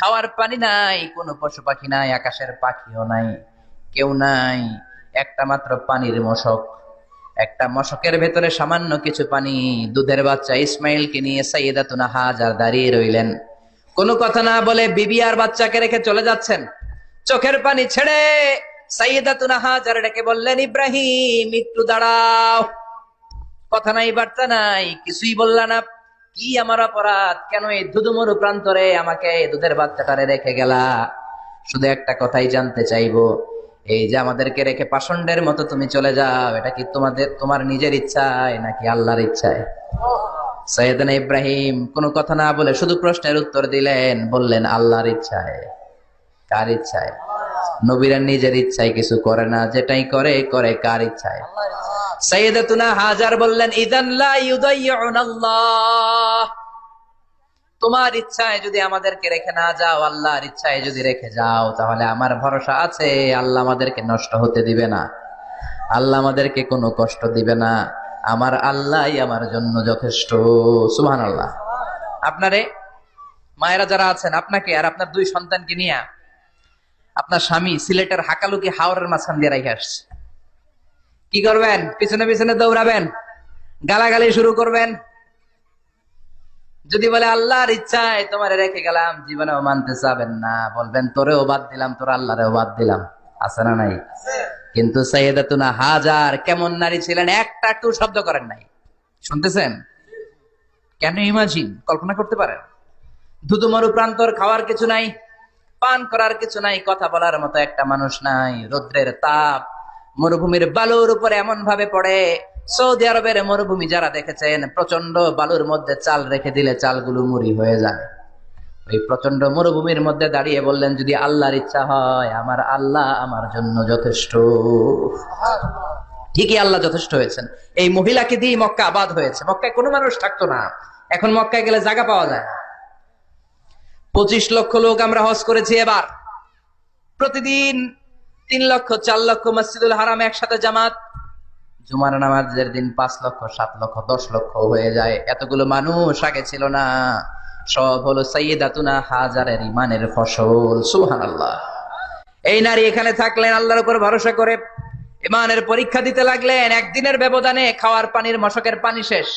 খাওয়ার পানি নাই, কোনো পশু পাখি নাই, আকাশের পাখিও নাই, কেউ নাই। একটা মাত্র পানির মশক, একটা মশকের ভেতরে সামান্য কিছু পানি। দুধের বাচ্চা ইসমাইলকে নিয়ে সাইয়েদাতুনা হাজার দাঁড়িয়ে রইলেন। কোনো কথা না বলে বিবি আর বাচ্চাকে রেখে চলে যাচ্ছেন। চোখের পানি ছেড়ে সাইয়েদাতুনা হাজার ডেকে বললেন, ইব্রাহিম একটু দাঁড়াও। কথা নাই, বার্তা নাই, কিছুই বললা না। কি আমার অপরাধ? কেন এই ধুধুমরু প্রান্তরে আমাকে দুধের বাচ্চাটারে রেখে গেলা? শুধু একটা কথাই জানতে চাইবো, এই যে আমাদেরকে রেখে পাষণ্ডের মতো তুমি চলে যাও, এটা কি তোমার নিজের ইচ্ছায় নাকি আল্লাহর ইচ্ছায়? সৈয়দনা ইব্রাহিম কোনো কথা না বলে শুধু প্রশ্নের উত্তর দিলেন, বললেন আল্লাহর ইচ্ছায়। কার ইচ্ছায়? নবীরা নিজের ইচ্ছায় কিছু করে না, যেটাই করে করে কার ইচ্ছায়? সাইয়েদাতুনা হাজার বললেন, ইযান লা ইউদাইয়ুনাল্লাহ, তোমার ইচ্ছায় যদি আমাদেরকে রেখে না যাও, আল্লাহর ইচ্ছায় যদি রেখে যাও, তাহলে আমার ভরসা আছে আল্লাহ আমাদেরকে নষ্ট হতে দিবে না, আল্লাহ আমাদেরকে কোনো কষ্ট দিবে না। আমার আল্লাহই আমার জন্য যথেষ্ট। সুবহানাল্লাহ। আপনারে মায়েরা যারা আছেন, আপনাকে আর আপনার দুই সন্তানকে নিয়ে আপনার স্বামী সিলেটের হাকালুকি হাওরের মাঝখান দিয়ে রেখে আসছে। কি করবেন? পিছনে পিছনে দৌড়াবেন, গালাগালি শুরু করবেন। যদি বলে আল্লাহর ইচ্ছায় তোমারে রেখে গেলাম, জীবনেও মানতে চাবেন না, বলবেন তোরেও বাদ দিলাম, তোর আল্লাহরেও বাদ দিলাম। আছে না নাই? কিন্তু সাইয়েদাতুনা হাজার কেমন নারী ছিলেন, একটা টু শব্দ করেন নাই। শুনতেছেন? কেন ইমাজিন, কল্পনা করতে পারেন? ধুধুমরু প্রান্তর, খাওয়ার কিছু নাই, পান করার কিছু নাই, কথা বলার মতো একটা মানুষ নাই। রৌদ্রের তাপ মরুভূমির বালুর উপরে এমন ভাবে পড়ে, সৌদি আরবের মরুভূমি যারা দেখেছেন, প্রচন্ড বালুর মধ্যে চাল রেখে দিলে চালগুলো মুড়ি হয়ে যায়। ওই প্রচন্ড মরুভূমির মধ্যে দাঁড়িয়ে বললেন, যদি আল্লাহর ইচ্ছা হয়, আমার আল্লাহ আমার জন্য যথেষ্ট। ঠিকই আল্লাহ যথেষ্ট হয়েছেন। এই মহিলাকে দিয়ে মক্কা আবাদ হয়েছে। মক্কায় কোনো মানুষ থাকতো না, এখন মক্কায় গেলে জায়গা পাওয়া যায় না। 25 লক্ষ লোক আমরা হজ করেছি এবার। প্রতিদিন 3 লক্ষ 4 লক্ষ মসজিদুল হারাম একসাথে জামাত। জুমার নামাজের দিন 5 লক্ষ 7 লক্ষ 10 লক্ষ হয়ে যায়। এতগুলো মানুষ আগে ছিল না। সব হলো সাইয়েদাতুনা হাজারের ইমানের ফসল। সুবহানাল্লাহ। এই নারী এখানে থাকলেন আল্লাহর উপর ভরসা করে, ইমানের পরীক্ষা দিতে লাগলেন। একদিনের ব্যবধানে খাওয়ার পানির মশকের পানি শেষ।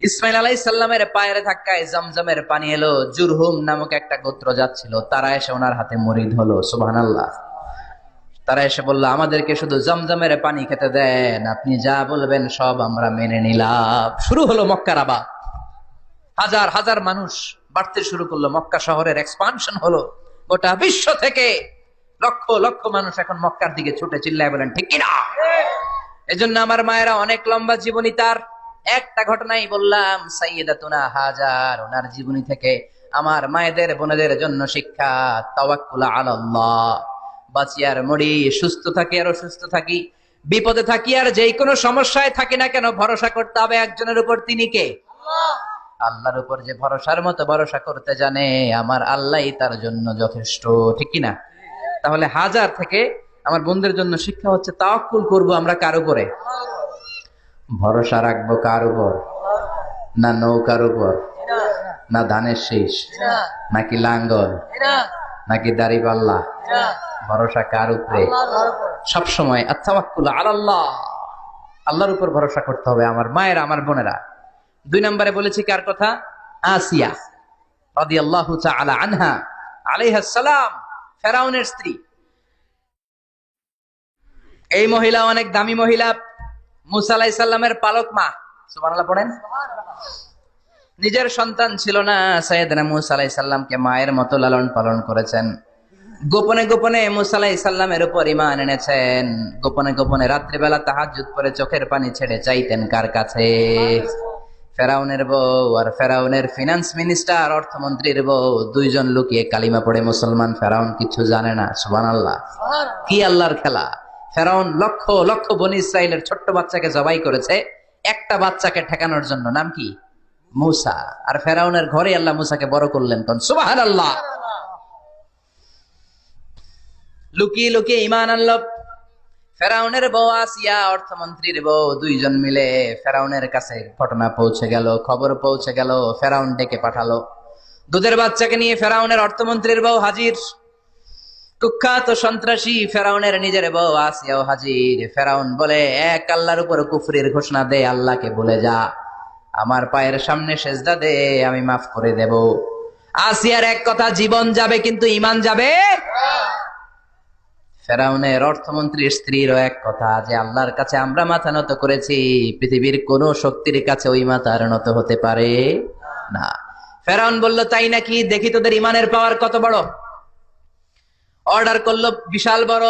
ইসমাইল আলাইহিস সালামের পায়ের ধাক্কায় জমজমের পানি এলো। জুরহুম নামক একটা গোত্র যাচ্ছিল, তারা এসে ওনার হাতে মুরিদ হলো। সুবহানাল্লাহ। তারা এসে বলল, আমাদেরকে শুধু জমজমের পানি খেতে দেন, আপনি যা বলবেন সব আমরা মেনে নিলাম। শুরু হলো মক্কার আবাদ। হাজার হাজার মানুষ বাড়তে শুরু করলো, মক্কা শহরের এক্সপানশন হলো। গোটা বিশ্ব থেকে লক্ষ লক্ষ মানুষ এখন মক্কার দিকে ছুটে চিল্লায় বলেন, ঠিক কিনা? এজন্য আমার মায়েরা অনেক লম্বা জীবনী তার। একটা ঘটনাই বললাম, সাইয়েদাতুনা হাজার, ওনার জীবনী থেকে আমার মায়েদের বোনেদের জন্য শিক্ষা। তাওয়াক্কুল আলাল্লাহ। বাঁচি আর মরি, সুস্থ থাকি আর অসুস্থ থাকি, বিপদে থাকি আর যেই কোনো সমস্যায় থাকি না কেন, ভরসা করতে হবে একজনের উপর। তিনি কে? আল্লাহর উপর যে ভরসার মতো ভরসা করতে জানে, আমার আল্লাহই তার জন্য যথেষ্ট। ঠিক কিনা? তাহলে হাজার থেকে আমার বোনদের জন্য শিক্ষা হচ্ছে, তাওয়াক্কুল করব আমরা কার উপরে? ভরসা রাখবো কার উপর? না নৌকার উপর, না ধানের শীষ, নাকি লাঙ্গল, নাকি দাড়িপাল্লা? ভরসা কার উপরে? সবসময় আত-তাওয়াক্কুল আলাল্লাহ, আল্লাহর উপর ভরসা করতে হবে আমার মায়েরা, আমার বোনেরা। 2 নম্বরে বলেছি কার কথা? আসিয়া রাদিয়াল্লাহু তাআলা আনহা আলাইহাস সালাম, ফেরাউনের স্ত্রী। এই মহিলা অনেক দামি মহিলা, মুসা আলাইহিস সালামের পালক মা। সুবহানাল্লাহ পড়েন। নিজের সন্তান ছিল না, সাইয়েদনা মুসা আলাইহিস সালামকে মায়ের মতো লালন পালন করেছেন। গোপনে গোপনে মুসা আলাইহিস সালামের উপর ঈমান এনেছেন। গোপনে গোপনে রাত্রিবেলা তাহাজ্জুদ পড়ে চোখের পানি ছেড়ে চাইতেন কার কাছে? ফেরাউনের বউ আর ফেরাউনের ফিনান্স মিনিস্টার, অর্থমন্ত্রীর বউ, দুইজন লুকিয়ে কালিমা পড়ে মুসলমান। ফেরাউন কিছু জানে না। সুবহানাল্লাহ। কি আল্লাহর খেলা! ফেরাউন লক্ষ লক্ষ বনি ইসরাইলের ছোট্ট বাচ্চাকে জবাই করেছে একটা বাচ্চাকে ঠেকানোর জন্য। নাম কি? মুসা। আর ফেরাউনের ঘরে আল্লাহ মুসাকে বড় করলেন। কোন সুবহানাল্লাহ। লুকিয়ে লুকিয়ে ঈমান আনলো। ফেরাউনের বউ আসিয়া, অর্থমন্ত্রীর বউ, দুইজন মিলে ফেরাউনের কাছে ঘটনা পৌঁছে গেল, খবর পৌঁছে গেল। ফেরাউন ডেকে পাঠালো, দুধের বাচ্চাকে নিয়ে ফেরাউনের অর্থমন্ত্রীর বউ হাজির। কুখ্যাত সন্ত্রাসী ফেরাউনের নিজের বউ আসিয়াও হাজির। ফেরাউন বলে, এক আল্লাহর উপর কুফরির ঘোষণা দে, আল্লাহকে বলে যা, আমার পায়ের সামনে সেজদা দে, আমি মাফ করে দেব। আসিয়ার এক কথা, জীবন যাবে কিন্তু ঈমান যাবে। ফেরাউনের অর্থমন্ত্রীর স্ত্রীরও এক কথা, যে আল্লাহর কাছে আমরা মাথা নত করেছি, পৃথিবীর কোন শক্তির কাছে ওই মাথার নত হতে পারে না। ফেরাউন বলল, তাই নাকি, দেখি তোদের ঈমানের পাওয়ার কত বড়। অর্ডার করলো, বিশাল বড়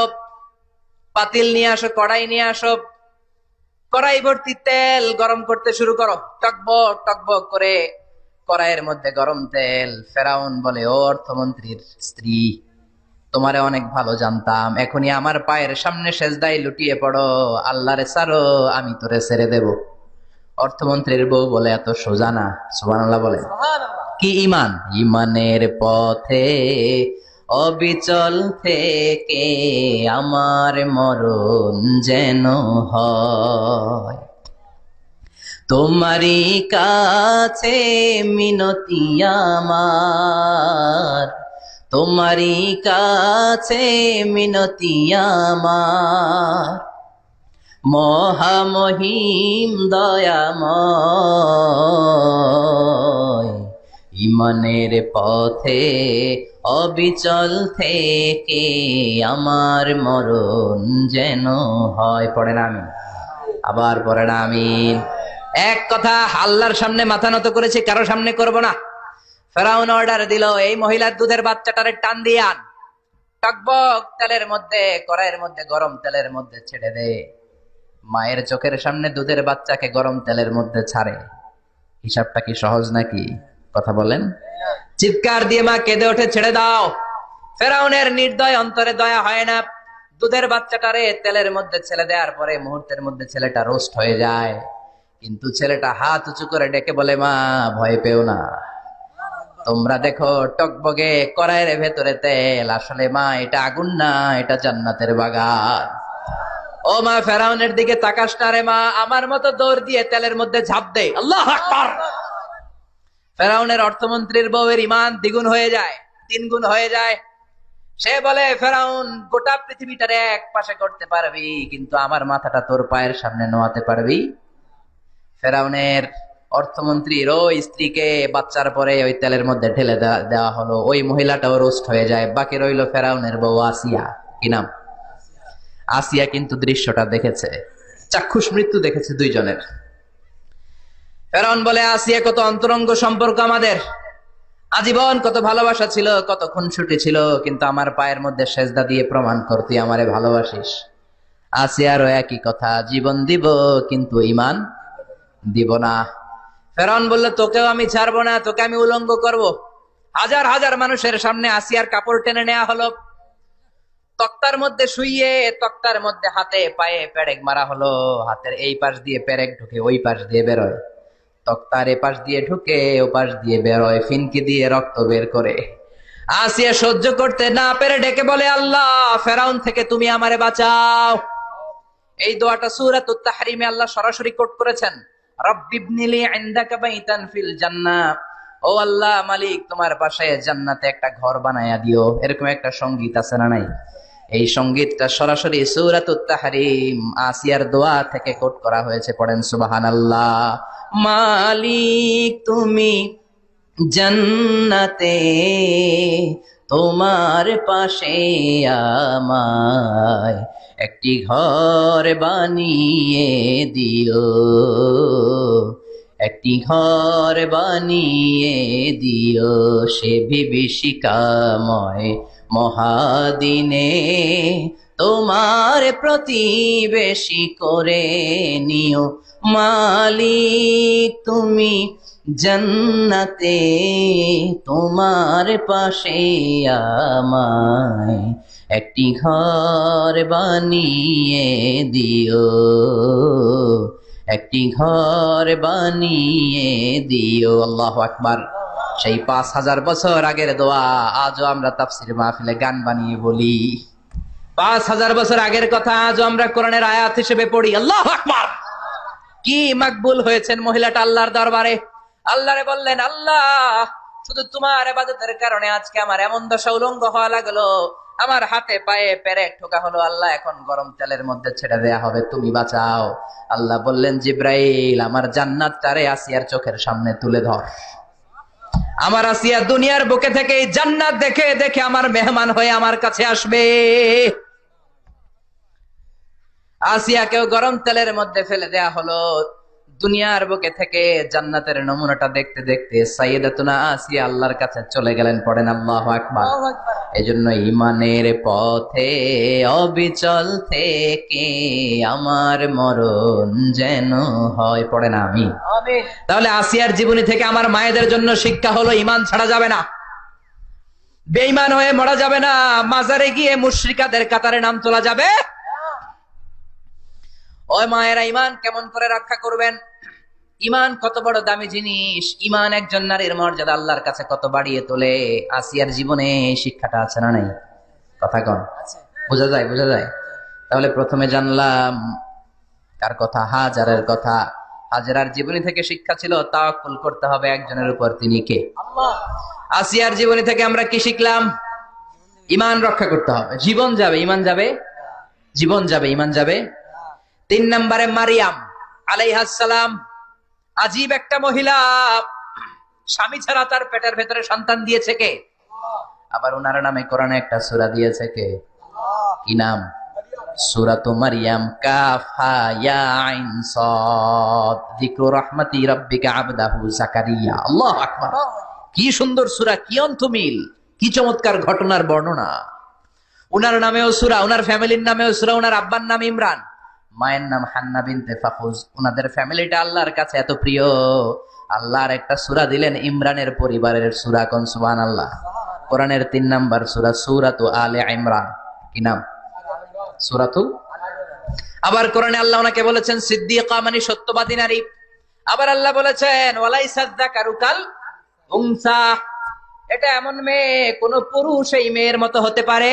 পাতিল নিয়ে আসো, কড়াই নিয়ে আসো, কড়াই ভর্তি তেল গরম করতে শুরু করো। টকবক টকবক করে কড়াইয়ের মধ্যে গরম তেল। ফেরাউন বলে, ও অর্থমন্ত্রীর স্ত্রী, তোমারে অনেক ভালো জানতাম, এখনই আমার পায়ের সামনে সেজদায় লুটিয়ে পড়ো, আল্লাহরে ছাড়ো, আমি তোরে ছেড়ে দেব। অর্থমন্ত্রীর বউ বলে, এত সোজা না। সুবহানাল্লাহ বলে। কি ঈমান? ঈমানের পথে অবিচল থেকে আমার মরণ যেন হয়, তোমারই কাছে মিনতি আমার, তোমারই কাছে মিনতি আমার, মহামহিম দয়াময়, ঈমানের পথে অবিচল থেকে আমার মরণ যেন হয়। পড়েন আমিন। আবার পড়েন আমিন। এক কথা, আল্লাহর সামনে মাথা নত করেছি, কারো সামনে করব না। ফেরাউন অর্ডার দিল, এই মহিলার দুধের বাচ্চাটারে টান দিয়ে আন, টকবক তেলের মধ্যে, কড়াইয়ের মধ্যে গরম তেলের মধ্যে ছেড়ে দে। মায়ের চোখের সামনে দুধের বাচ্চাকে গরম তেলের মধ্যে ছাড়ে। হিসাবটা কি সহজ নাকি? কথা বলেন। চিৎকার দিয়ে মা কেঁদে ওঠে, ছেড়ে দাও। ফেরাউনের নির্দয় অন্তরে দয়া হয় না। দুধের বাচ্চাটারে তেলের মধ্যে ছেড়ে দেওয়ার পরে মুহূর্তের মধ্যে ছেলেটা রোস্ট হয়ে যায়। কিন্তু ছেলেটা হাত উঁচু করে ডেকে বলে, মা ভয় পেও না, তোমরা দেখো টকবগে কড়াইয়ের ভেতরে তেল, আসলে মা এটা আগুন না, এটা জান্নাতের বাগান। ও মা, ফেরাউনের দিকে তাকাস না রে মা, আমার মতো দৌড় দিয়ে তেলের মধ্যে ঝাঁপ দে। আল্লাহু আকবার। ফেরাউনের অর্থমন্ত্রীর বউয়ের ঈমান দ্বিগুণ হয়ে যায়, 3 গুণ হয়ে যায়। সে বলে, ফেরাউন, গোটা পৃথিবীটারে এক পাশে করতে পারবি, কিন্তু আমার মাথাটা তোর পায়ের সামনে নোয়াতে পারবি? ফেরাউনের অর্থমন্ত্রীর ওই স্ত্রীকে বাচ্চার পরে ওই তেলের মধ্যে ঢেলে দেওয়া হলো। ওই মহিলাটাও রোস্ট হয়ে যায়। বাকি রইল ফেরাউনের বউ আসিয়া। কি নাম? আসিয়া কিন্তু দৃশ্যটা দেখেছে, চাক্ষুষ মৃত্যু দেখেছে দুইজনের। ফেরাউন বলে, আসিয়া, কত অন্তরঙ্গ সম্পর্ক আমাদের, আজীবন কত ভালোবাসা ছিল, কত খুনসুটি ছিল, কিন্তু আমার পায়ের মধ্যে সেজদা দিয়ে প্রমাণ কর তুই আমারে ভালোবাসিস। আসিয়ারও একই কথা, জীবন দিব কিন্তু ঈমান দিব না। ফেরাউন বলল, তোকেও আমি ছাড়বো না, তোকে আমি উলঙ্গ করব। হাজার হাজার মানুষের সামনে আসিয়ার কাপড় টেনে নেওয়া হলো, তক্তার মধ্যে শুইয়ে, তক্তার মধ্যে হাতে পায়ে পেরেক মারা হলো। হাতের এই পাশ দিয়ে পেরেক ঢুকে, ওই পাশ দিয়ে বেরোয়, তক্তার এ পাশ দিয়ে ঢুকে, ও পাশ দিয়ে বেরোয়, ফিনকি দিয়ে রক্ত বের করে। আসিয়া সহ্য করতে না পেরে ডেকে বলে, আল্লাহ, ফেরাউন থেকে তুমি আমারে বাঁচাও। এই দোয়াটা সূরাতুত তাহরিমে আল্লাহ সরাসরি কোট করেছেন, রব্বিবনিলি ইনদাকা বাইতান ফিল জান্নাহ। ও আল্লাহ, মালিক, তোমার পাশে জান্নাতে একটা ঘর বানায়া দিও। এরকম একটা সঙ্গীত আছে না নাই? এই সঙ্গীতটা সরাসরি সূরাতুত তাহরিম আসিয়ার দোয়া থেকে কোট করা হয়েছে। পড়েন সুবহানাল্লাহ। মালিক, তুমি জান্নাতে তোমার পাশে আমায় একটি ঘর বানিয়ে দিও, একটি ঘর বানিয়ে দিও, সে বিভীষিকাময় মহাদিনে তোমার প্রতিবেশী করে নিও। মালিক, তুমি জান্নাতে তোমার পাশে আমায় একটি ঘর বানিয়ে দিও, একটি ঘর বানিয়ে দিও। আল্লাহু আকবার। সেই 5000 বছর আগের দোয়া আজও আমরা তাফসীর মাহফিলে গান বানিয়ে বলি। 5000 বছর আগের কথা আজও আমরা কোরআনের আয়াত হিসেবে পড়ি। আল্লাহু আকবার। কি মাকবুল হয়েছেন মহিলাটা আল্লাহর দরবারে। আল্লাহরে বললেন, আল্লাহ, শুধু তোমার ইবাদতের কারণে আজকে আমার এমন দশা উলঙ্গ হওয়া লাগলো, আমার হাতে পায়ে পেরেক ঠোকা হলো। আল্লাহ এখন গরম তেলের মধ্যে ছেড়ে দেয়া হবে, তুমি বাঁচাও। আল্লাহ বললেন, জিব্রাইল, আমার জান্নাতটারে আসিয়ার চোখের সামনে তুলে ধর। আমার আসিয়া দুনিয়ার বুকে থেকে এই জান্নাত দেখে দেখে আমার মেহমান হয়ে আমার কাছে আসবে। আসিয়াকেও গরম তেলের মধ্যে ফেলে দেয়া হলো। দুনিয়ার বুকে থেকে জান্নাতের নমুনাটা দেখতে দেখতে সাইয়েদাতুনা আসিয়া আল্লাহর কাছে চলে গেলেন। পড়েন আল্লাহু আকবার। এজন্য ইমানের পথে অবিচল থেকে আমার মরণ যেন হয়। পড়েন আমিন। তাহলে আসিয়ার জীবনী থেকে আমার মায়েদের জন্য শিক্ষা হলো, ইমান ছাড়া যাবে না, বেঈমান হয়ে মরা যাবে না, মাজারে গিয়ে মুশরিকাদের কাতারে নাম তোলা যাবে। ওই মায়েরা ইমান কেমন করে রক্ষা করবেন? ইমান কত বড় দামি জিনিস, ইমান একজন নারীর মর্যাদা আল্লাহর কাছে কত বাড়িয়ে তোলে। আসিয়ার জীবনে শিক্ষাটা আছে না নাই? কথা কন, বোঝা যায়? বোঝা যায়। তাহলে প্রথমে জানলাম কার কথা? হাজারের কথা। হাজারার জীবনী থেকে শিক্ষা ছিল তাওয়াক্কুল করতে হবে একজনের উপর, তিনি কে? আল্লাহ। আসিয়ার জীবনী থেকে আমরা কি শিখলাম? ইমান রক্ষা করতে হবে। জীবন যাবে, ইমান যাবে, জীবন যাবে, ইমান যাবে। 3 নম্বরে মারিয়াম আলাইহিস সালাম, আজীব একটা মহিলা, স্বামী ছাড়া তার পেটের ভেতরে সন্তান দিয়েছে কে? আবার ওনার নামে কোরআনে একটা সূরা দিয়েছে কে? কি নাম? সূরাতু মারিয়াম। কাফ হা ইয়া আইন সাদ, যিকরু রাহমাতি রাব্বিকা আবদাহু জাকারিয়া। আল্লাহু আকবার। কি সুন্দর সূরা, কি অন্তমিল, কি চমৎকার ঘটনার বর্ণনা। ওনার নামেও সূরা, ওনার ফ্যামিলির নামেও সূরা। ওনার আব্বার নাম ইমরান, মায়ের নাম হান্না বিনতে ফাকুজ। ওনাদের ফ্যামিলিটা আল্লাহর কাছে এত প্রিয়, আল্লাহর একটা সূরা দিলেন ইমরানের পরিবারের সূরা। কোন? সুবহানাল্লাহ। কোরআনের 3 নাম্বার সূরা, সূরাতু আলে ইমরান। কি নাম? সূরাতু। আবার কোরআনে আল্লাহ ওনাকে বলেছেন সিদ্দিকা, মানে সত্যবাদী নারী। আবার আল্লাহ বলেছেন ওয়ালাইসা যাকারু কাল উনসা, এটা এমন মেয়ে কোন পুরুষ এই মেয়ের মতো হতে পারে?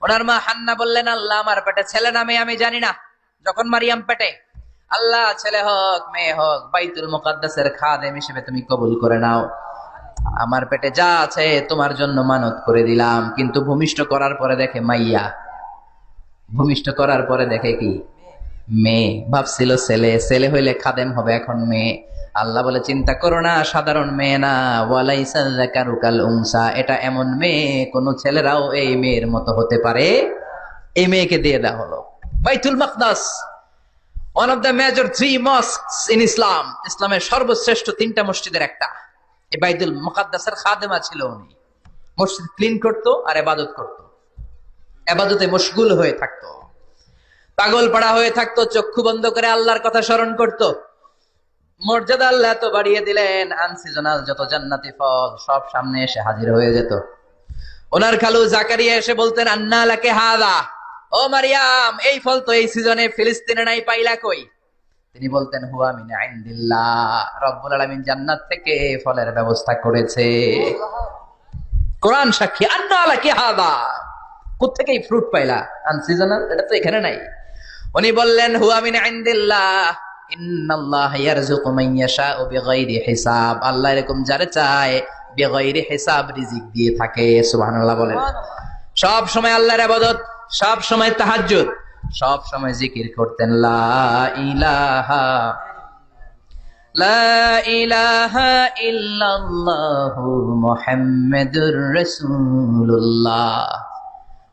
ওনার মা হান্না বললেন, আল্লাহ আমার পেটে ছেলে না মেয়ে আমি জানি না। যখন মারিয়াম পেটে, আল্লাহ ছেলে হোক মেয়ে হোক বাইতুল মুকাদ্দাসের খাদেম হিসেবে তুমি কবুল করে নাও। আমার পেটে যা আছে তোমার জন্য মানত করে দিলাম। কিন্তু ভূমিষ্ঠ করার পরে দেখে মাইয়া, ভূমিষ্ঠ করার পরে দেখে কি? মেয়ে। ভাবছিল ছেলে, ছেলে হইলে খাদেম হবে, এখন মেয়ে। আল্লাহ বলে চিন্তা করো না, সাধারণ মেয়ে না। ওয়ালাইসা যাকারু কাল উনসা, এটা এমন মেয়ে কোন ছেলেরাও এই মেয়ের মতো হতে পারে। এই মেয়েকে দিয়ে দেওয়া হলো বাইতুল মাকদাস, one of the major 3 mosques in Islam. ইসলামের সর্বশ্রেষ্ঠ 3টা মসজিদের একটা। এই বাইতুল মুকাদ্দাসের খাদেমা ছিল উনি। মসজিদ ক্লিন করতো আর ইবাদত করতো, ইবাদতে মশগুল হয়ে থাকতো, পাগল পাড়া হয়ে থাকতো, চক্ষু বন্ধ করে আল্লাহর কথা স্মরণ করতো। মর্যাদা আল্লাহ তো বাড়িয়ে দিলেন, আনসিজনাল যত জান্নাতি ফল সব সামনে এসে হাজির হয়ে যেত। ওনার খালু জাকারিয়া এসে বলতেন, আন্না লাকে হাদা, ও মারিয়াম এই ফল তো এই সিজনে ফিলিস্তিনে নাই, পাইলা কই? তিনি বলতেন হুয়া মিন ইনদিল্লাহ, রব্বুল আলামিন জান্নাত থেকে ফলের ব্যবস্থা করেছে। কোরআন সাক্ষী, আন্না লাকে হাদা, কোত্থেকে এই ফ্রুট পাইলা? আনসিজনাল, এটা তো এখানে নাই। উনি বললেন হুয়া মিন ইনদিল্লাহ, ইন্নাল্লাহা ইয়ারযুকু মান ইয়াশাউ বিগাইরি হিসাব। আল্লাহ এরকম যারে চায় বিগাইরি হিসাব রিজিক দিয়ে থাকে। সুবহানাল্লাহ বলেন। সব সময় আল্লাহর ইবাদত, সব সময় তাহাজ্জুদ, সব সময় জিকির করতেন লা ইলাহা ইল্লাল্লাহু মুহাম্মাদুর রাসূলুল্লাহ।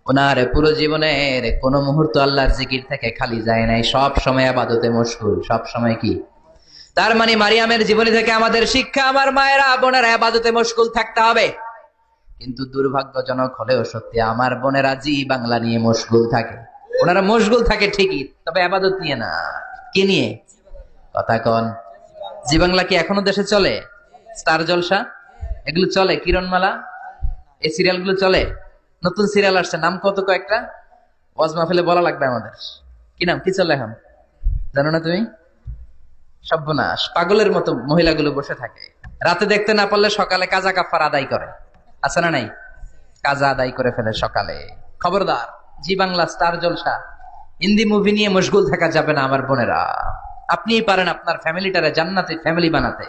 ওনার পুরো জীবনের কোন মুহূর্ত আল্লাহর জিকির থেকে খালি যায় নাই, সব সময় ইবাদতে মশগুল, সব সময় কি? তার মানে মারিয়ামের জীবনী থেকে আমাদের শিক্ষা, আমার মায়েরা বোনেরা ইবাদতে মশগুল থাকতে হবে। কিন্তু দুর্ভাগ্যজনক হলেও সত্যি, আমার বোনেরা জি বাংলা নিয়ে মশগুল থাকে। ওনারা মশগুল থাকে ঠিকই, তবে ইবাদত নিয়ে না। কি নিয়ে? কথা কন। জি বাংলা কি এখনো দেশে চলে? স্টার জলসা এগুলো চলে, কিরণমালা, এই সিরিয়াল গুলো চলে। নতুন সিরিয়াল আসছে, নাম কত কয়েকটা, ওয়াজ মাহফিলে বলা লাগবে আমাদের। কি নাম, কি চলে এখন জানো না তুমি? সর্বনাশ, পাগলের মতো মহিলাগুলো বসে থাকে, রাতে দেখতে না পারলে সকালে কাজা কাফার আদায় করে, আছে না নাই? কাজা আদায় করে ফেলে সকালে। খবরদার, জি বাংলা, স্টার জলসা, হিন্দি মুভি নিয়ে মশগুল থাকা যাবে না আমার বোনেরা। আপনিই পারেন আপনার ফ্যামিলিটারে জান্নাতি ফ্যামিলি বানাতে।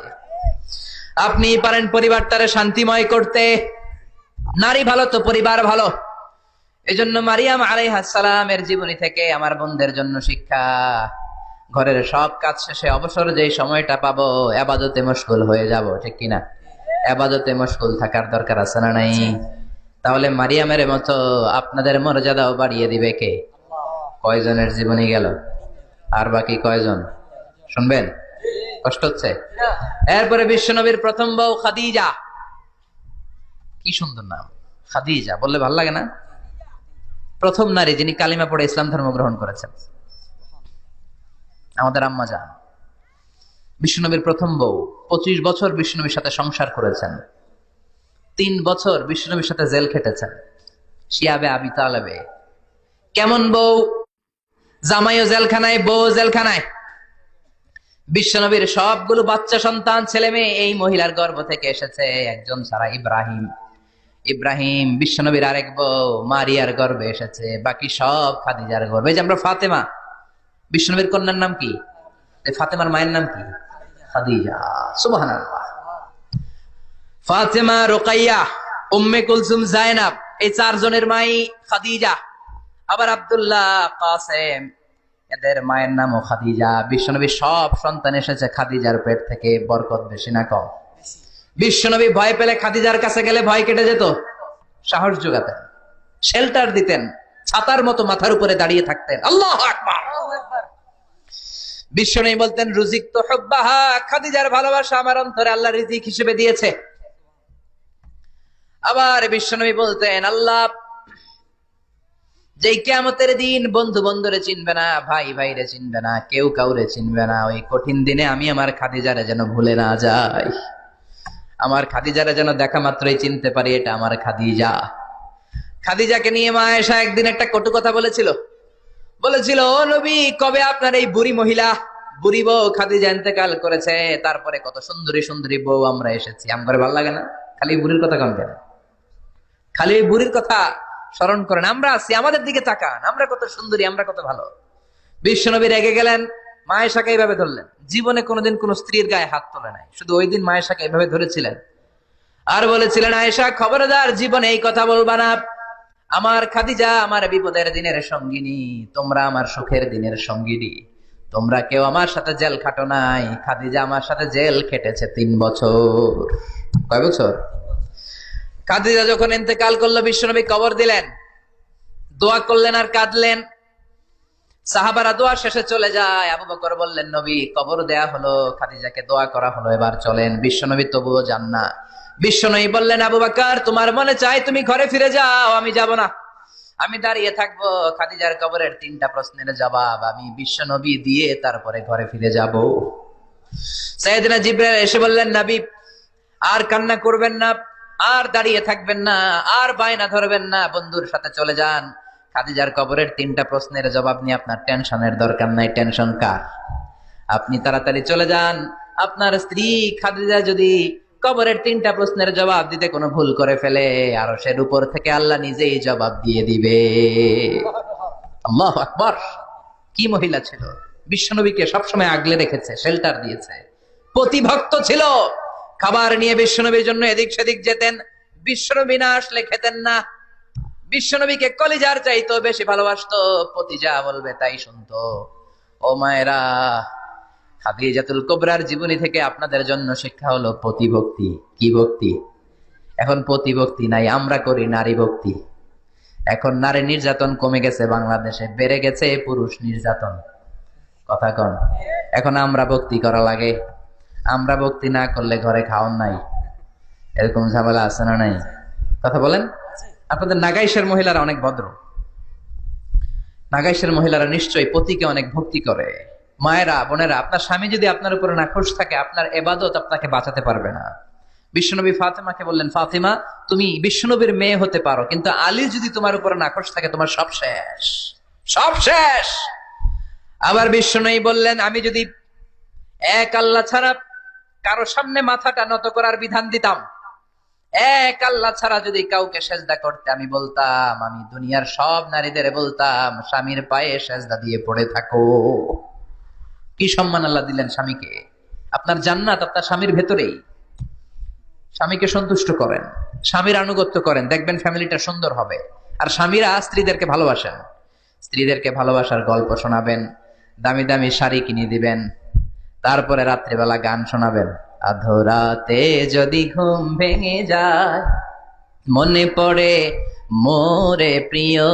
আপনি পারেন পরিবারটারে শান্তিময় করতে। নারী ভালো তো পরিবার ভালো। এজন্য মারিয়াম আলাইহিস সালামের জীবনী থেকে আমার বোনদের জন্য শিক্ষা, ঘরের সব কাজ শেষে অবসর যে সময়টা পাবো ইবাদতে মশগুল হয়ে যাব, ঠিক কিনা? ইবাদতে মশগুল থাকার দরকার আছে না নাই? তাহলে মারিয়ামের মতো আপনাদের মর্যাদাও বাড়িয়ে দিবে কে? কয়জনের জীবনী গেল, আর বাকি কয়জন শুনবেন? কষ্ট হচ্ছে? এরপরে বিশ্বনবীর প্রথম বউ খাদিজা। কি সুন্দর নাম, খাদিজা বললে ভালো লাগে না? প্রথম নারী যিনি কালিমা পড়ে ইসলাম ধর্ম গ্রহণ করেছেন, আমাদের আম্মা জান। বিশ্বনবীর প্রথম বউ, 25 বছর বিশ্বনবীর সাথে সংসার করেছেন, 3 বছর বিশ্বনবীর সাথে জেল খেটেছেন শিয়াবে আবি তালেবে। কেমন বউ? জামাইও জেলখানায়, বউ জেলখানায়। বিশ্বনবীর সবগুলো বাচ্চা সন্তান ছেলে মেয়ে এই মহিলার গর্ভ থেকে এসেছে, একজন ছাড়া, ইব্রাহিম। ইব্রাহিম বিশ্বনবীর আরেক বউ মারিয়ার গর্ভে এসেছে, বাকি সব খাদিজার গর্ভে। এই যে আমরা ফাতেমা, বিশ্বনবীর কন্যার নাম কি? ফাতেমার মায়ের নাম কি? খাদিজা। সুবহানাল্লাহ। ফাতেমা, রুকাইয়া, উম্মে কুলসুম, জায়নাব, এই 4 জনের মাই খাদিজা। আবার আব্দুল্লাহ, কাসেম, এদের মায়ের নামও খাদিজা। বিশ্বনবীর সব সন্তান এসেছে খাদিজার পেট থেকে। বরকত বেশি না কম? বিশ্বনবী ভয় পেলে খাদিজার কাছে গেলে ভয় কেটে যেত, সাহস যোগাতেন, শেল্টার দিতেন, ছাতার মতো মাথার উপরে দাঁড়িয়ে থাকতেন। আল্লাহু আকবার। বিশ্বনবী বলতেন, রুজিক তো হুব্বাহা, খাদিজার ভালোবাসা আমার অন্তরে আল্লাহ রিজিক হিসেবে দিয়েছে। আবার বিশ্বনবী বলতেন, আল্লাহ যেই কিয়ামতের দিন বন্ধু বন্ধুরে চিনবে না, ভাই ভাইরে চিনবে না, কেউ কাউরে চিনবে না, ওই কঠিন দিনে আমি আমার খাদিজারে যেন ভুলে না যাই, আমার খাদিজারে যেন দেখা মাত্রই চিনতে পারি এটা আমার খাদিজা। খাদিজাকে নিয়ে মা আয়েশা একদিন একটা কটু কথা বলেছিল। ও নবী, কবে আপনার এই বুড়ি মহিলা, বুড়ি বউ খাদিজা ইন্তেকাল করেছে, তারপরে কত সুন্দরী সুন্দরী বউ আমরা এসেছি, আমার ভালো লাগে না? খালি বুড়ির কথা কন কেন? খালি ওই বুড়ির কথা স্মরণ করেন। আমরা আছি, আমাদের দিকে তাকান, আমরা কত সুন্দরী, আমরা কত ভালো। বিশ্বনবী রেগে গেলেন, মা আয়েশাকে এইভাবে ধরলেন। জীবনে কোনোদিন কোন স্ত্রীর গায়ে হাত তোলে নাই, শুধু ওই দিন মা আয়েশাকে এইভাবে ধরেছিলেন আর বলেছিলেন, আয়েশা খবরদার জীবনে এই কথা বলবা না, আমার খাদিজা আমার বিপদের দিনের সঙ্গিনী, তোমরা আমার সুখের দিনের সঙ্গিনী, তোমরা কেউ আমার সাথে জেল খাটো নাই, খাদিজা আমার সাথে জেল খেটেছে 3 বছর। কয় বছর? খাদিজা যখন ইন্তেকাল করলো, বিশ্বনবী কবর দিলেন, দোয়া করলেন আর কাঁদলেন। সাহাবারা দোয়া শেষে চলে যায়। আবু বকর বললেন, নবী কবর দেয়া হলো, খাদিজাকে দোয়া করা হলো, এবার চলেন। বিশ্বনবী তবুও যান না। বিশ্বনবী বললেন, আবু বকর তোমার মনে চাই তুমি ঘরে ফিরে যাও, আমি যাব না, আমি দাঁড়িয়ে থাকবো, খাদিজার কবরের 3টা প্রশ্নের জবাব আমি বিশ্বনবী দিয়ে তারপরে ঘরে ফিরে যাব। সাইয়েদনা জিবরাইল এসে বললেন, নবী আর কান্না করবেন না, আর দাঁড়িয়ে থাকবেন না, আর বায়না ধরবেন না, বন্ধুর সাথে চলে যান। খাদিজার কবরের 3টা প্রশ্নের জবাব নিয়ে আপনার টেনশনের দরকার নাই। টেনশন কার? আপনি তাড়াতাড়ি চলে যান। আপনার স্ত্রী খাদিজা যদি কবরের 3টা প্রশ্নের জবাব দিতে কোনো ভুল করে ফেলে, আরশের উপর থেকে আল্লাহ নিজেই জবাব দিয়ে দিবে। আল্লাহু আকবার। কি মহিলা ছিল! বিশ্বনবীকে সবসময় আগলে রেখেছে, শেল্টার দিয়েছে, প্রতিভক্ত ছিল। খাবার নিয়ে বিশ্বনবীর জন্য এদিক সেদিক যেতেন, বিশ্বনবী না আসলে খেতেন না। বিশ্বনবীকে কলিজার চাইতো বেশি ভালোবাসতো, পতি যা বলবে তাই শুনতো। ও মায়েরা, খাদিজাতুল কুবরার জীবনী থেকে আপনাদের জন্য শিক্ষা হলো প্রতিভক্তি। কি ভক্তি? এখন প্রতিভক্তি নাই, আমরা করি নারী ভক্তি। এখন নারী নির্যাতন কমে গেছে বাংলাদেশে, বেড়ে গেছে পুরুষ নির্যাতন। কথা কন। এখন আমরা ভক্তি করা লাগে, আমরা ভক্তি না করলে ঘরে খাওয়ান নাই, এরকম ঝামেলা আছে না নাই? কথা বলেন। আপনাদের নাগাইশের মহিলারা অনেক ভদ্র, নাগাইশের মহিলারা নিশ্চয়ই পতিকে অনেক ভক্তি করে। মায়েরা, বোনেরা, আপনার স্বামী যদি আপনার উপরে নাখোশ থাকে, আপনার ইবাদত আপনাকে বাঁচাতে পারবে না। বিশ্বনবী ফাতেমাকে বললেন, ফাতেমা তুমি বিশ্বনবীর মেয়ে হতে পারো, কিন্তু আলী যদি তোমার উপরে নাখোশ থাকে, তোমার সব শেষ, সব শেষ। আবার বিশ্বনবী বললেন, আমি যদি এক আল্লাহ ছাড়া কারো সামনে মাথাটা নত করার বিধান দিতাম, এক আল্লাহ ছাড়া যদি কাউকে সেজদা করতে আমি বলতাম, আমি দুনিয়ার সব নারীদের বলতাম স্বামীর পায়ে সেজদা দিয়ে পড়ে থাকো। কি সম্মান আল্লাহ দিলেন স্বামীকে! আপনার জান্নাত আপনার স্বামীর ভেতরেই। স্বামীকে সন্তুষ্ট করেন, স্বামীর আনুগত্য করেন, দেখবেন ফ্যামিলিটা সুন্দর হবে। আর স্বামীরা স্ত্রীদেরকে ভালোবাসেন, স্ত্রীদেরকে ভালোবাসার গল্প শোনাবেন, দামি দামি শাড়ি কিনে দিবেন, তারপরে রাত্রিবেলা গান শোনাবেন। আধরাতে যদি ঘুম ভেঙে যায়, মনে পড়ে মোরে প্রিয়,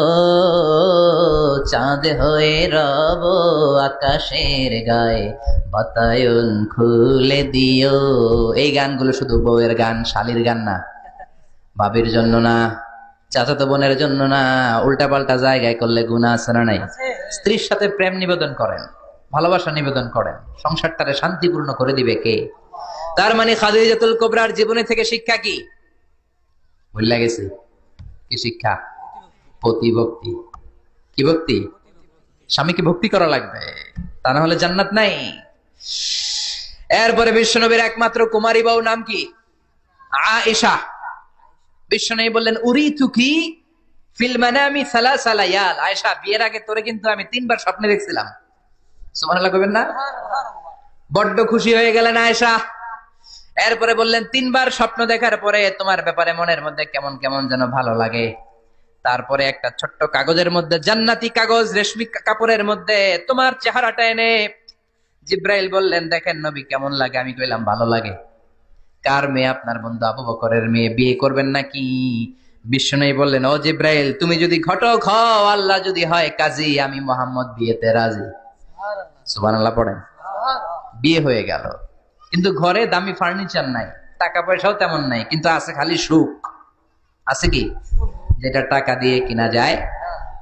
চাঁদ হয়ে রব আকাশের গায়ে, বাতায়ন খুলে দিও। এই গানগুলো শুধু বউয়ের গান, শালীর গান না, ভাবির জন্য না, চাচাতো বোনের জন্য না। উল্টাপাল্টা জায়গায় করলে গুনাহ আছে না নাই? স্ত্রীর সাথে প্রেম নিবেদন করেন, ভালোবাসা নিবেদন করেন, সংসারটারে শান্তিপূর্ণ করে দিবে কে? তার মানে খাদিজাতুল কুবরার জীবনী থেকে শিক্ষা কি? ভুল গেছে কি শিক্ষা? প্রতিভক্তি। কি ভক্তি? স্বামীকে ভক্তি করা লাগবে, তা না হলে জান্নাত নাই। এরপরে বিশ্বনবীর একমাত্র কুমারী বউ নাম কি? আয়েশা। বিশ্বনবী বললেন, উরিতুকি ফিল মানামি সালাসা লায়াল। আয়েশা, বিয়ের আগে তোরে কিন্তু আমি 3 বার স্বপ্নে দেখছিলাম। সুবহানাল্লাহ কইবেন না? বড্ড খুশি হয়ে গেলেন আয়েশা। এরপরে বললেন, 3 বার স্বপ্ন দেখার পরে তোমার ব্যাপারে মনের মধ্যে কেমন কেমন যেন ভালো লাগে। তারপরে একটা ছোট্ট কাগজের মধ্যে, জান্নাতি কাগজ, রেশমি কাপড়ের মধ্যে তোমার চেহারাটা এনে জিব্রাইল বললেন, দেখেন নবী কেমন লাগে। আমি কইলাম, ভালো লাগে। কার মেয়ে? আপনার বন্ধু আবু বকরের মেয়ে, বিয়ে করবেন নাকি? বিশ্বনবী বললেন, ও জিব্রাইল, তুমি যদি ঘটক হও, আল্লাহ যদি হয় কাজী, আমি মুহাম্মদ বিয়েতে রাজি। সুবহানাল্লাহ পড়েন। বিয়ে হয়ে গেল, কিন্তু ঘরে দামি ফার্নিচার নাই, টাকা পয়সাও তেমন নাই, কিন্তু আছে খালি সুখ। আছে কি? যেটা টাকা দিয়ে কিনা যায়।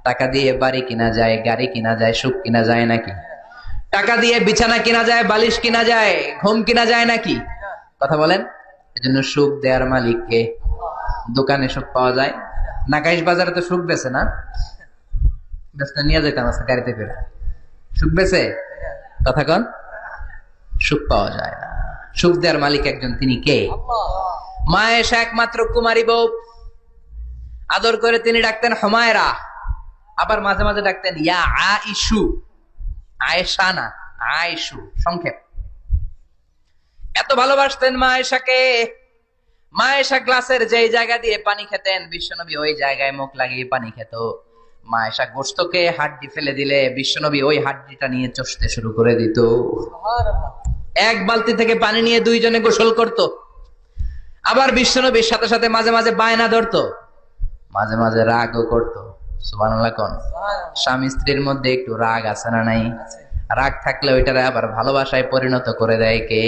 টাকা দিয়ে বাড়ি কিনা যায়, গাড়ি কিনা যায়, সুখ কিনা যায় নাকি? টাকা দিয়ে বিছানা কিনা যায়, বালিশ কিনা যায়, ঘুম কিনা যায় নাকি? কথা বলেন। এজন্য সুখ দেয়ার মালিক কে? দোকানে সুখ পাওয়া যায়, নাকাইশ বাজারে তো সুখ বেছে না, বেচতে নিয়ে যেতাম আজকে গাড়িতে করে। সুখ বেছে? কথা কন। সুখ পাওয়া যায় না। সুখ দেয়ার মালিক একজন, তিনি কে? মা আয়েশা একমাত্র কুমারী বউ। আদর করে তিনি ডাকতেন হুমায়রা, আবার মাঝে মাঝে ডাকতেন ইয়া আইশু। আয়েশা না, আইশু, সংক্ষেপ। এত ভালোবাসতেন মা আয়েশাকে। মা আয়েশা গ্লাসের যেই জায়গা দিয়ে পানি খেতেন, বিশ্বনবী ওই জায়গায় মুখ লাগিয়ে পানি খেত। মা আয়েশা গোশতকে হাড্ডি ফেলে দিলে বিশ্বনবী ওই হাড্ডিটা নিয়ে চষতে শুরু করে দিত। এক বালতি থেকে পানি নিয়ে দুইজনে গোসল করত। আবার বিশ্বনবীর সাথে সাথে মাঝে মাঝে বায়না ধরতো, মাঝে মাঝে রাগও করতো। সুবহানাল্লাহ কোন। স্বামী স্ত্রীর মধ্যে একটু রাগ আছে না নাই? রাগ থাকলে ওইটারে আবার ভালোবাসায় পরিণত করে দেয় কে?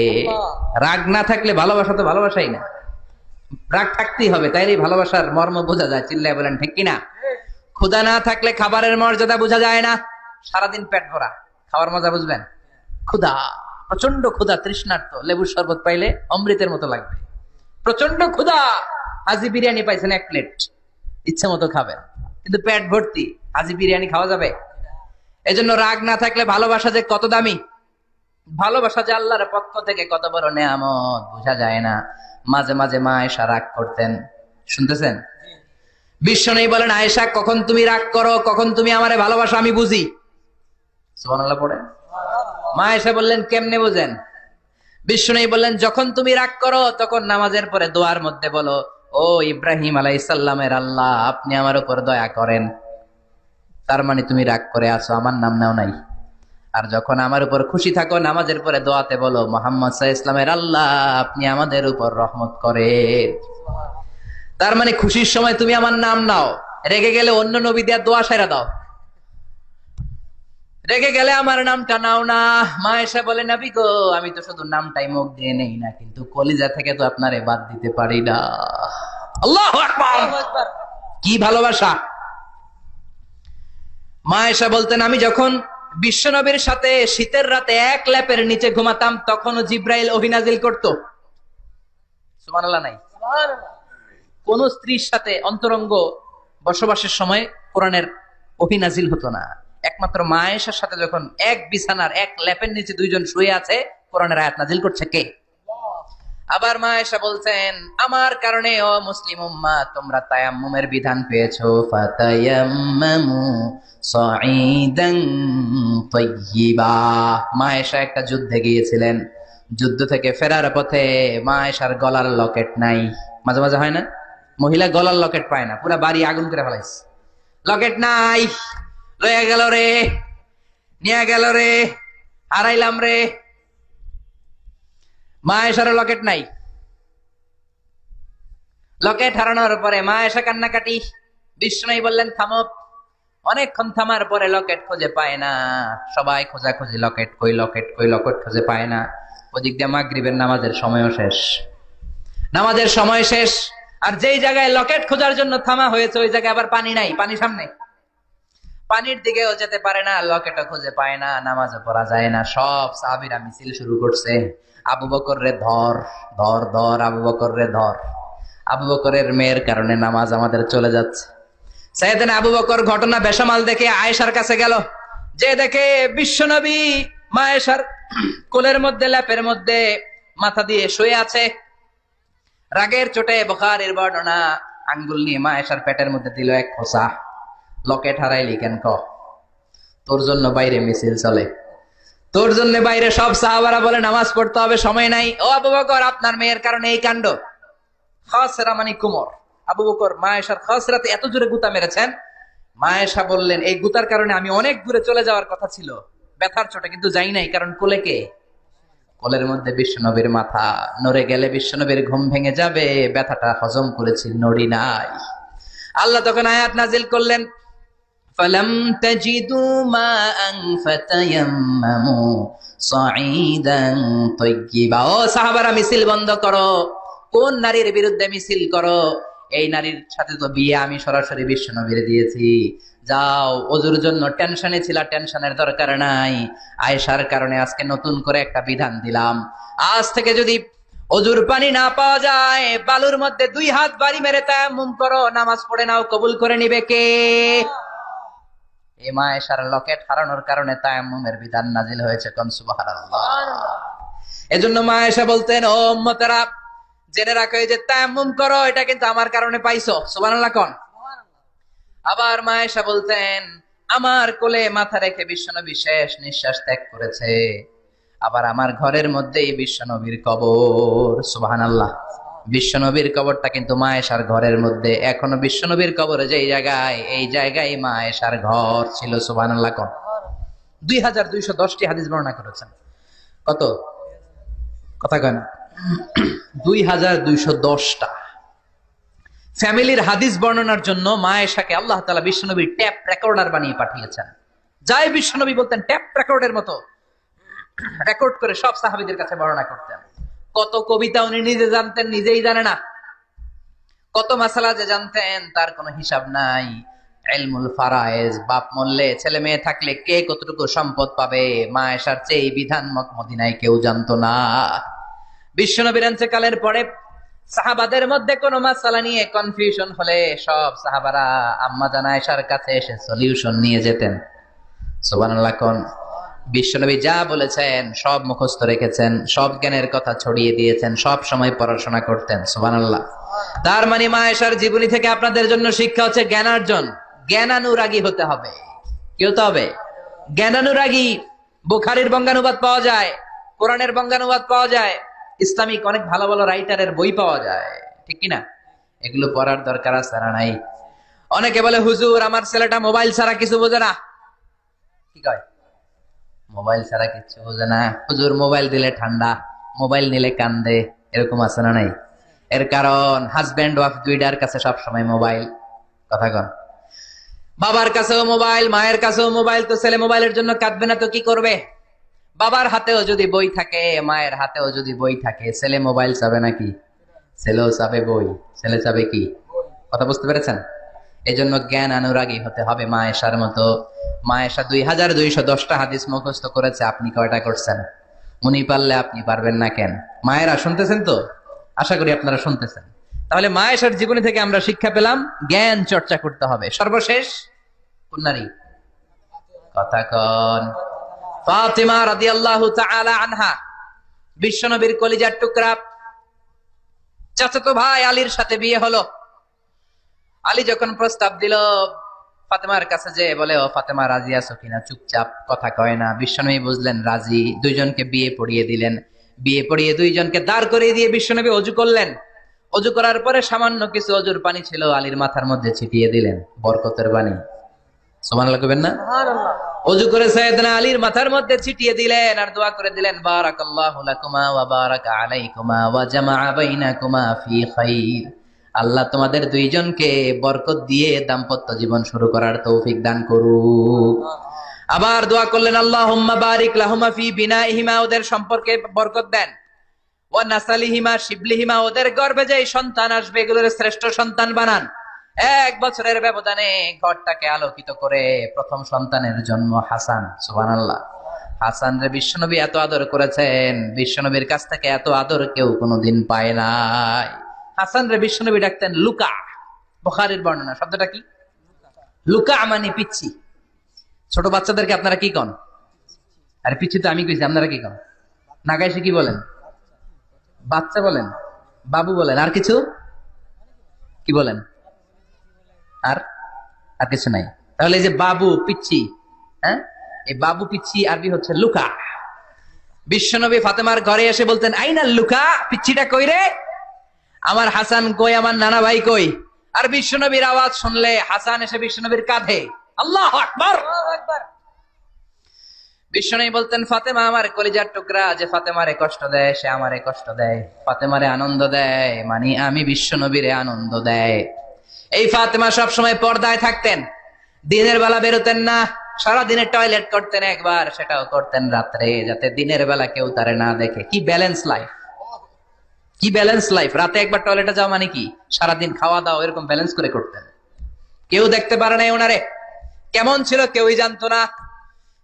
রাগ না থাকলে ভালোবাসা তো ভালোবাসাই না, রাগ থাকতেই হবে, তাইলেই ভালোবাসার মর্ম বোঝা যায়। চিল্লায় বলেন ঠিক কিনা? ক্ষুধা না থাকলে খাবারের মর্যাদা বোঝা যায় না। সারাদিন পেট ভরা, খাবার মজা বুঝবেন? ক্ষুধা, প্রচন্ড ক্ষুধা, তৃষ্ণার্ত, লেবুর শরবত পাইলে অমৃতের মতো লাগবে। প্রচন্ড ক্ষুধা, হাজি বিরিয়ানি পাইছেন 1 প্লেট, ইচ্ছে মতো খাবেন, কিন্তু পেট ভর্তি, হাজি বিরিয়ানি খাওয়া যাবে? এজন্য রাগ না থাকলে ভালোবাসা যে কত দামি, ভালোবাসা যে আল্লাহর পক্ষ থেকে কত বড় নেয়ামত বোঝা যায় না। মাঝে মাঝে মা আয়েশা রাগ করতেন, শুনতেছেন? বিশ্বনবী বলেন, আয়েশা, কখন তুমি রাগ করো, কখন তুমি আমারে ভালোবাসো আমি বুঝি। সুবহানাল্লাহ পড়ে। মা আয়েশা বললেন, কেমনে বুঝেন? বিশ্বনবী বললেন, যখন তুমি রাগ করো তখন নামাজের পরে দোয়ার মধ্যে বলো, ও ইব্রাহিম আলাইহিস সালামের আল্লাহ, আপনি আমার উপর দয়া করেন। তার মানে তুমি রাগ করে আছো, আমার নাম নাও নাই। আর যখন আমার উপর খুশি থাকো, নামাজের পরে দোয়াতে বলো, মুহাম্মদ সাল্লাল্লাহু আলাইহি ওয়াসাল্লামের আল্লাহ, আপনি আমাদের উপর রহমত করেন। তার মানে খুশির সময় তুমি আমার নাম নাও, রেগে গেলে অন্য নবী দেয়া দোয়া সেরা দাও, রেগে গেলে আমার নামটা নাও না। মা আয়েশা বলে, নবী গো, আমি তো শুধু নামটাই মুখ দিয়ে নেই না, কিন্তু কলিজা থেকে তো আপনারে বাদ দিতে পারি না। আল্লাহু আকবার! কি ভালোবাসা! মা আয়েশা বলতেন, আমি যখন বিশ্বনবীর সাথে শীতের রাতে এক ল্যাপের নিচে ঘুমাতাম, তখনও জিব্রাইল ওহী নাজিল করত। সুবহানাল্লাহ নাই? কোন স্ত্রীর সাথে অন্তরঙ্গ বসবাসের সময় কোরআনের ওহী নাজিল হতো না। একমাত্র মা আয়েশার সাথে যখন এক বিছানার এক ল্যাপের নিচে দুইজন শুয়ে আছে, কোরআনের আয়াত নাজিল করছে কে? আবার মা আয়েশা বলছেন, আমার কারণে ও মুসলিম উম্মাহ তোমরা তায়াম্মুমের বিধান পেয়েছো। ফাতায়াম্মামু সাঈদান তাইয়্যিবা। মা আয়েশা একটা যুদ্ধে গিয়েছিলেন, যুদ্ধ থেকে ফেরার পথে মা আয়েশার গলার লকেট নাই। মাঝে মাঝে হয় না, মহিলা গলার লকেট পায় না, পুরা বাড়ি আগুন করে ফেলাইছে, লকেট নাই, লয়ে গেল রে, নিয়ে গেল রে, হারাইলাম রে। মা আয়েশার লকেট নাই। লকেট হারানোর পরে মা আয়েশা কান্নাকাটি। বিষ্ণু বললেন থামো। অনেকক্ষণ থামার পরে লকেট খুঁজে পায় না। সবাই খোঁজাখুঁজি, লকেট কই, লকেট কই, লকেট খুঁজে পায় না। ওদিক দিয়ে মাগরিবের নামাজের সময়ও শেষ, নামাজের সময় শেষ। আর যেই জায়গায় লকেট খোঁজার জন্য থামা হয়েছে ওই জায়গায় আবার পানি নাই, পানি সামনে, পানির দিকেও যেতে পারে না, লকেটও খুঁজে পায় না, নামাজও পড়া যায় না। সব সাহাবীরা মিছিল শুরু করছে, আবু বকর রে ধর, ধর ধর, আবু বকর রে ধর। আবু বকরের মেয়ের কারণে নামাজ আমাদের চলে যাচ্ছে। সাইয়েদনা আবু বকর ঘটনা বেসামাল দেখে আয়েশার কাছে গেল, যে দেখে বিশ্বনবী মা আয়েশার কোলের মধ্যে, ল্যাপের মধ্যে মাথা দিয়ে শুয়ে আছে। রাগের চোটে বুখারীর বর্ণনা, আঙ্গুল নিয়ে মা আয়েশার পেটের মধ্যে দিল এক খোঁচা। লকেট হারাইলি কেন? তোর জন্য বাইরে মিছিল চলে, তোর জন্য বাইরে সব সাহাবারা বলে নামাজ পড়তে হবে, সময় নাই। ও আবু বকর, আপনার মেয়ের কারণে এই কাণ্ড। খাসরা মানে কুমর। আবু বকর মা আয়েশার খাসরাতে এত জোরে গুতা মেরেছেন, মা আয়েশা বললেন এই গুতার কারণে আমি অনেক দূরে চলে যাওয়ার কথা ছিল, ব্যথার চোটে, কিন্তু যাই নাই, কারণ কোলে কে? কোলের মধ্যে বিশ্বনবীর মাথা, নড়ে গেলে বিশ্বনবীর ঘুম ভেঙে যাবে, ব্যথাটা হজম করেছি, নড়ি নাই। আল্লাহ তখন আয়াত নাজিল করলেন, ফালাম তাজিদু মাআন ফাতায়াম্মামু সাঈদান তাইয়্যিবা। ও সাহাবারা, মিছিল বন্ধ করো। কোন নারীর বিরুদ্ধে মিছিল করো? এই নারীর সাথে তো বিয়ে আমি সরাসরি বিশ্বনবীরে দিয়েছি। যাও, ওজুর জন্য টেনশনে ছিলা, টেনশনের দরকার নাই। আয়েশার কারণে আজকে নতুন করে একটা বিধান দিলাম, আজ থেকে যদি অজুর পানি না পাওয়া যায়, বালুর মধ্যে 2 হাত বাড়ি মেরে তায়াম্মুম করো, নামাজ পড়ে নাও, কবুল করে নিবে কে? এই মা আয়েশার লকেট হারানোর কারণে তায়াম্মুমের বিধান নাজিল হয়েছে। কোন সুবহানাল্লাহ। এজন্য মা আয়েশা বলতেন, ও উম্মতেরা জেনে রাখো, এই যে তায়াম্মুম করো, এটা কিন্তু আমার কারণে পাইছো। সুবহানাল্লাহ কোন। আবার মা আয়েশা বলতেন, আমার কোলে মাথা রেখে বিশ্বনবী শেষ নিঃশ্বাস ত্যাগ করেছে, আবার আমার ঘরের মধ্যেই বিশ্বনবীর কবর। সুবহানাল্লাহ। বিশ্বনবীর কবরটা কিন্তু মা আয়েশার ঘরের মধ্যে। এখনো বিশ্বনবীর কবরে যেই জায়গায়, এই জায়গায় মা আয়েশার ঘর ছিল। সুবহানাল্লাহ কোন। 2210টি হাদিস বর্ণনা করেছেন। কত? কথা কয় না। 2210টা ফ্যামিলির হাদিস বর্ণনার জন্য মা আয়েশাকে আল্লাহ তাআলা বিশ্বনবীর ট্যাপ রেকর্ডার বানিয়ে পাঠিয়েছেন। যাই বিশ্বনবী বলতেন, ট্যাপ রেকর্ডের মতো রেকর্ড করে সব সাহাবীদের কাছে বর্ণনা করতেন। কত কবিতা উনি নিজে জানতেন, নিজেই জানে না। কত মাসালা যে জানতেন তার কোনো হিসাব নাই। ইলমুল ফারায়েজ, বাপ মরলে, ছেলে মেয়ে থাকলে কে কতটুকু সম্পদ পাবে, মা আয়েশার চেয়ে এই বিধান মদিনায় কেউ জানতো না। বিশ্বনবীর ইন্তেকালের পরে সাহাবাদের মধ্যে কোনো মাসালা নিয়ে কনফিউশন হলে সব সাহাবারা আম্মা জান আয়েশার কাছে এসে সলিউশন নিয়ে যেতেন। সুবহানাল্লাহ কোন। বিশ্বনবী যা বলেছেন সব মুখস্থ রেখেছেন, সব জ্ঞানের কথা ছড়িয়ে দিয়েছেন, সব সময় পড়াশোনা করতেন। সুবহানাল্লাহ। তার মানে মা আয়েশার জীবনী থেকে আপনাদের জন্য শিক্ষা হচ্ছে জ্ঞানার্জন, জ্ঞানানুরাগী হতে হবে। কি হতে হবে? জ্ঞানানুরাগী। বুখারীর বঙ্গানুবাদ পাওয়া যায়, কোরআনের বঙ্গানুবাদ পাওয়া যায়, ইসলামিক অনেক ভালো ভালো রাইটারের বই পাওয়া যায়, ঠিক কিনা? এগুলো পড়ার দরকার আছে না নাই? অনেকে বলে, হুজুর আমার ছেলেটা মোবাইল ছাড়া কিছু বোঝে না। কি কয়? মোবাইল ছাড়া কিছু বোঝে না। হুজুর মোবাইল দিলে ঠান্ডা, মোবাইল নিলে কান্দে, এরকম আছে না নাই? এর কারণ হাজব্যান্ড ওয়াইফ দুইটার কাছে সবসময় মোবাইল। কথা কন। বাবার কাছেও মোবাইল, মায়ের কাছেও মোবাইল, তো ছেলে মোবাইলের জন্য কাঁদবে না তো কি করবে? বাবার হাতেও যদি বই থাকে, মায়ের হাতেও যদি বই থাকে, ছেলে মোবাইল চাবে নাকি? ছেলেও চাবে বই, ছেলে চাবে কি? কথা বুঝতে পেরেছেন? এই জন্য জ্ঞান অনুরাগী হতে হবে মা আয়েশার মতো। মা আয়েশা 2210টা হাদিস মুখস্থ করেছে, আপনি কয়টা করছেন? উনি পারলে আপনি পারবেন না কেন? মায়েরা শুনতেছেন তো? আশা করি আপনারা শুনতেছেন। তাহলে মা আয়েশার জীবনী থেকে আমরা শিক্ষা পেলাম, জ্ঞান চর্চা করতে হবে। সর্বশেষ কোন নারী? কথা কন। ফাতিমা রাদিয়াল্লাহু তাআলা আনহা, বিশ্বনবীর কলিজার টুকরা। চাচাতো ভাই আলীর সাথে বিয়ে হলো। আলী যখন প্রস্তাব দিল ফাতেমার কাছে, যে বলে, ও ফাতেমা রাজি আছো কিনা? চুপচাপ, কথা কয় না। বিশ্বনবী বুঝলেন রাজি, দুইজনকে বিয়ে পড়িয়ে দিলেন। বিয়ে পড়িয়ে দুইজনকে দাঁড় করিয়ে দিয়ে বিশ্বনবী অজু করলেন। অজু করার পরে সামান্য কিছু অজুর পানি ছিল, আলীর মাথার মধ্যে ছিটিয়ে দিলেন, বরকতের পানি। সুবহানাল্লাহ কইবেন না? অজু করে সাইয়েদনা আলীর মাথার মধ্যে ছিটিয়ে দিলেন আর দোয়া করে দিলেন, বারাকাল্লাহু লাকুমা ওয়া বারাকা আলাইকুমা ওয়া জামাআ বাইনাকুমা ফি খাইর। আল্লাহ তোমাদের দুইজনকে বরকত দিয়ে দাম্পত্য জীবন শুরু করার তৌফিক দান করুক। আবার দোয়া করলেন, আল্লাহুম্মা বারিক লাহুমা ফি বিনাইহিমা, ওদের সম্পর্কে বরকত দেন। ওয়া নাসালিহিমা, শিবলিহিমা, ওদের গর্ভে যে সন্তান আসবে এগুলোর শ্রেষ্ঠ সন্তান বানান। 1 বছরের ব্যবধানে ঘরটাকে আলোকিত করে প্রথম সন্তানের জন্ম হাসান। সুবহানাল্লাহ। হাসান রে বিশ্বনবী এত আদর করেছেন, বিশ্বনবীর কাছ থেকে এত আদর কেউ কোনোদিন পায় নাই। হাসান রে বিশ্বনবী ডাকতেন লুকা। বুখারীর বর্ণনা। শব্দটা কি? লুকা মানে পিচ্ছি। ছোট বাচ্চাদেরকে আপনারা কি কন? আরে পিচ্ছি তো আমি কইছি, আপনারা কি কন? নাগাইছে কি বলেন? বাচ্চা বলেন, বাবু বলেন, আর কিছু কি বলেন? আর আর কিছু নাই। তাহলে এই যে বাবু পিচ্ছি, হ্যাঁ, এই বাবু পিচ্ছি আরবি হচ্ছে লুকা। বিশ্বনবী ফাতেমার ঘরে এসে বলতেন, আইনা লুকা, পিচ্ছিটা কই রে? আমার হাসান কই, আমার নানা ভাই কই? আর বিশ্বনবীর আওয়াজ শুনলে হাসান এসে বিশ্বনবীর কাঁধে। আল্লাহু আকবার। বিশ্বনবী বলতেন, ফাতেমা আমার কলিজার টুকরা, যে ফাতেমারে কষ্ট দেয় সে আমারে কষ্ট দেয়, ফাতেমারে আনন্দ দেয় মানে আমি বিশ্বনবীরে আনন্দ দেয়। এই ফাতেমা সব সময় পর্দায় থাকতেন, দিনের বেলা বেরোতেন না, সারাদিনে টয়লেট করতেন একবার, সেটাও করতেন রাত্রে, যাতে দিনের বেলা কেউ তারে না দেখে। কি ব্যালেন্স লাইফ, কি ব্যালেন্স লাইফ! রাতে একবার টয়লেটে যাওয়া মানে কি সারাদিন খাওয়া দাওয়া এরকম ব্যালেন্স করে করতেন। কেউ দেখতে পারে নাই ওনারে, কেমন ছিল কেউই জানতো না।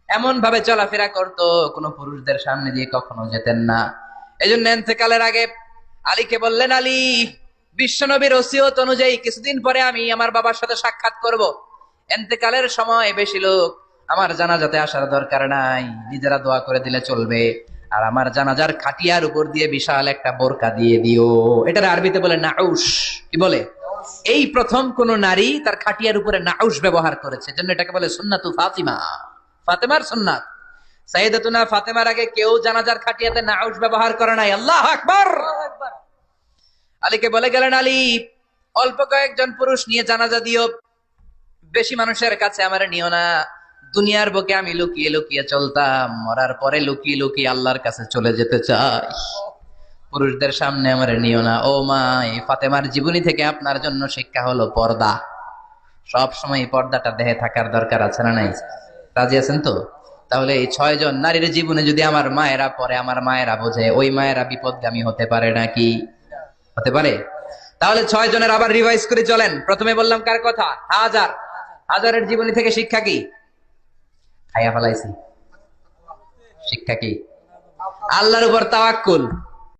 এমন ভাবে চলাফেরা করতো, কোনো পুরুষদের সামনে দিয়ে কখনো যেতেন না। এই জন্য ইন্তেকালের আগে আলীকে বললেন, আলী, বিশ্বনবীর ওসিয়ত অনুযায়ী কিছুদিন পরে আমি আমার বাবার সাথে সাক্ষাৎ করব। ইন্তেকালের সময় বেশি লোক আমার জানাজাতে আসার দরকার নাই, নিজেরা দোয়া করে দিলে চলবে। আর আমার জানাজার খাটিয়ার উপর দিয়ে বিশাল একটা বোরকা দিয়ে দিও। এটার আরবিতে বলে নাউশ। কি বলে? এই প্রথম কোন নারী তার খাটিয়ার উপরে নাউশ ব্যবহার করেছে, জন্য এটাকে বলে সুন্নাতু ফাতিমা, ফাতেমার সুন্নাত। সাইয়েদাতুনা ফাতেমার আগে কেউ জানাজার খাটিয়াতে নাউশ ব্যবহার করে নাই। আল্লাহু আকবার। আলীকে বলে গেলেন, আলী, অল্প কয়েকজন পুরুষ নিয়ে জানাজা দিও, বেশি মানুষের কাছে আমারে নিও না। দুনিয়ার বুকে আমি লুকিয়ে লুকিয়ে চলতাম, মরার পরে লুকিয়ে লুকিয়ে আল্লাহর কাছে চলে যেতে চাই, পুরুষদের সামনে আমারে নিও না। ও মা, এই ফাতেমার জীবনী থেকে আপনার জন্য শিক্ষা হলো পর্দা। সব সময় পর্দাটা দেহে থাকার দরকার আছে না নাই? রাজি আছেন তো? তাহলে এই 6 জন নারীর জীবনে যদি আমার মায়েরা পরে, আমার মায়েরা বোঝে, ওই মায়েরা বিপদগামী হতে পারে নাকি? হতে পারে। তাহলে 6 জনের আবার রিভাইজ করে চলেন। প্রথমে বললাম কার কথা? হাজার। হাজারের জীবনী থেকে শিক্ষা কি? খাইয়া ফেলাইছি। শিক্ষা কি? আল্লাহর উপর তাওয়াক্কুল।